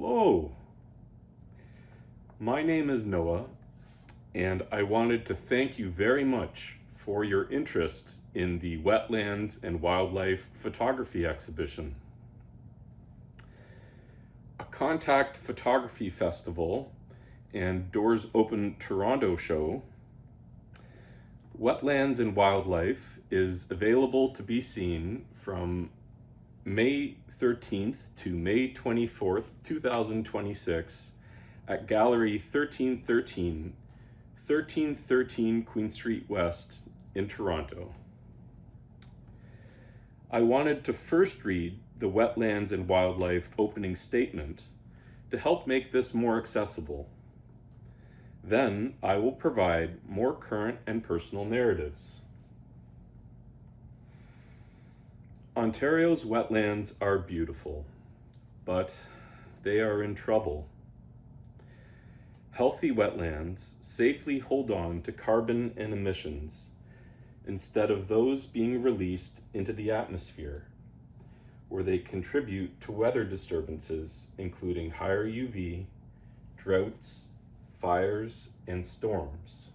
Hello, my name is Noah, and I wanted to thank you very much for your interest in the Wetlands and Wildlife Photography Exhibition. A Contact Photography Festival and Doors Open Toronto show, Wetlands and Wildlife is available to be seen from May 13th to May 24th, 2026 at Gallery 1313 Queen Street West in Toronto. I wanted to first read the Wetlands and Wildlife opening statement to help make this more accessible. Then I will provide more current and personal narratives. Ontario's wetlands are beautiful, but they are in trouble. Healthy wetlands safely hold on to carbon and emissions instead of those being released into the atmosphere, where they contribute to weather disturbances, including higher UV, droughts, fires, and storms.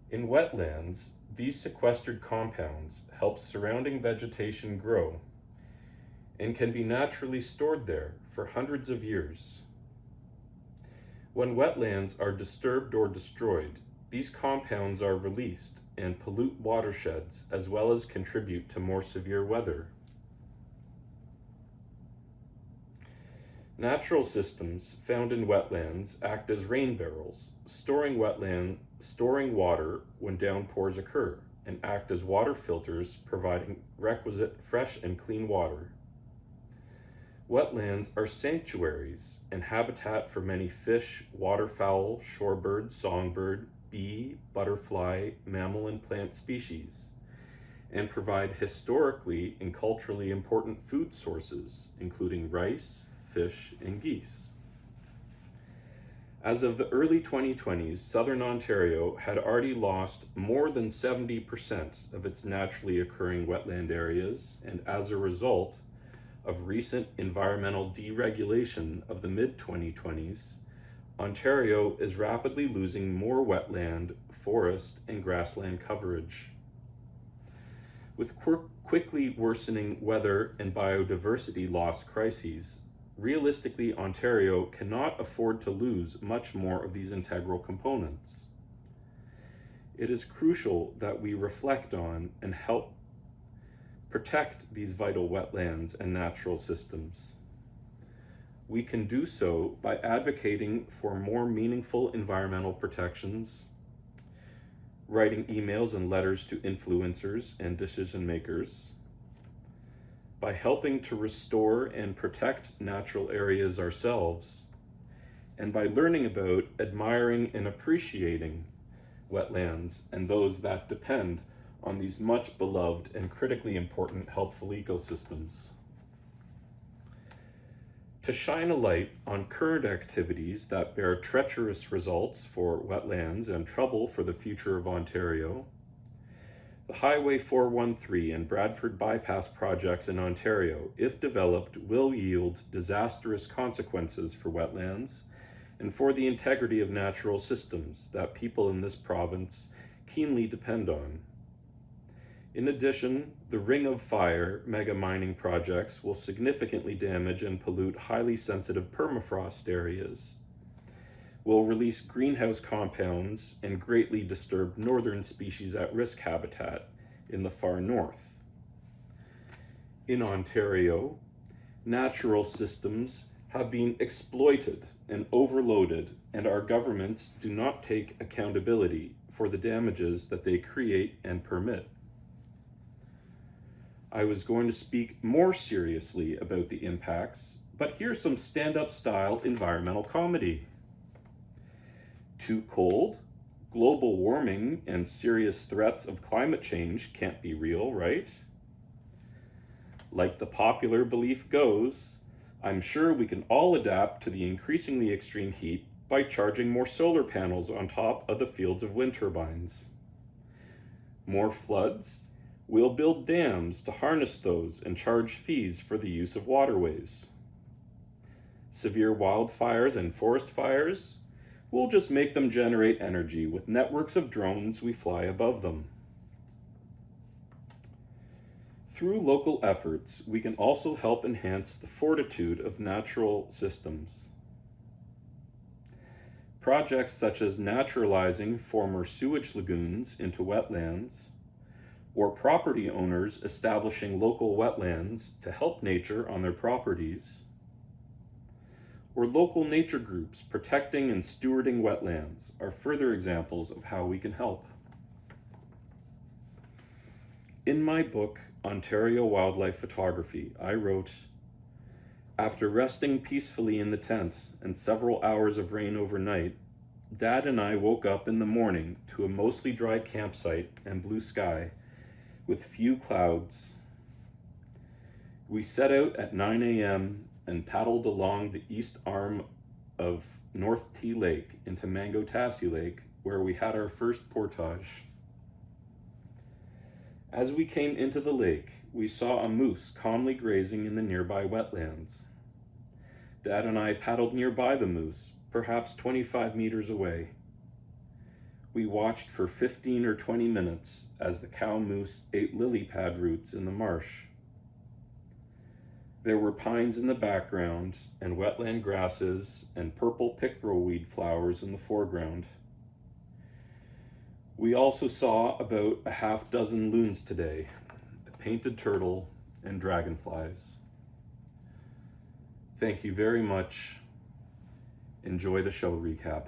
In wetlands, these sequestered compounds help surrounding vegetation grow and can be naturally stored there for hundreds of years. When wetlands are disturbed or destroyed, these compounds are released and pollute watersheds as well as contribute to more severe weather. Natural systems found in wetlands act as rain barrels, storing water when downpours occur, and act as water filters, providing requisite fresh and clean water. Wetlands are sanctuaries and habitat for many fish, waterfowl, shorebird, songbird, bee, butterfly, mammal, and plant species, and provide historically and culturally important food sources, including rice, fish, and geese. As of the early 2020s, southern Ontario had already lost more than 70% of its naturally occurring wetland areas, and as a result of recent environmental deregulation of the mid-2020s, Ontario is rapidly losing more wetland, forest, and grassland coverage. With quickly worsening weather and biodiversity loss crises, realistically, Ontario cannot afford to lose much more of these integral components. It is crucial that we reflect on and help protect these vital wetlands and natural systems. We can do so by advocating for more meaningful environmental protections, writing emails and letters to influencers and decision makers, by helping to restore and protect natural areas ourselves, and by learning about, admiring, and appreciating wetlands and those that depend on these much beloved and critically important helpful ecosystems. To shine a light on current activities that bear treacherous results for wetlands and trouble for the future of Ontario, the Highway 413 and Bradford Bypass projects in Ontario, if developed, will yield disastrous consequences for wetlands and for the integrity of natural systems that people in this province keenly depend on. In addition, the Ring of Fire mega mining projects will significantly damage and pollute highly sensitive permafrost areas, will release greenhouse compounds and greatly disturb northern species at risk habitat in the far north. In Ontario, natural systems have been exploited and overloaded, and our governments do not take accountability for the damages that they create and permit. I was going to speak more seriously about the impacts, but here's some stand-up style environmental comedy. Too cold, global warming, and serious threats of climate change can't be real, right? Like the popular belief goes, I'm sure we can all adapt to the increasingly extreme heat by charging more solar panels on top of the fields of wind turbines. More floods? We'll build dams to harness those and charge fees for the use of waterways. Severe wildfires and forest fires, we'll just make them generate energy with networks of drones we fly above them. Through local efforts, we can also help enhance the fortitude of natural systems. Projects such as naturalizing former sewage lagoons into wetlands, or property owners establishing local wetlands to help nature on their properties, or local nature groups protecting and stewarding wetlands are further examples of how we can help. In my book, Ontario Wildlife Photography, I wrote, "After resting peacefully in the tent and several hours of rain overnight, Dad and I woke up in the morning to a mostly dry campsite and blue sky with few clouds. We set out at 9 a.m. and paddled along the east arm of North T Lake into Mangotassi Lake, where we had our first portage. As we came into the lake, we saw a moose calmly grazing in the nearby wetlands. Dad and I paddled nearby the moose, perhaps 25 meters away. We watched for 15 or 20 minutes as the cow moose ate lily pad roots in the marsh. There were pines in the background and wetland grasses and purple pickerelweed flowers in the foreground. We also saw about a half dozen loons today, a painted turtle, and dragonflies. Thank you very much. Enjoy the show recap.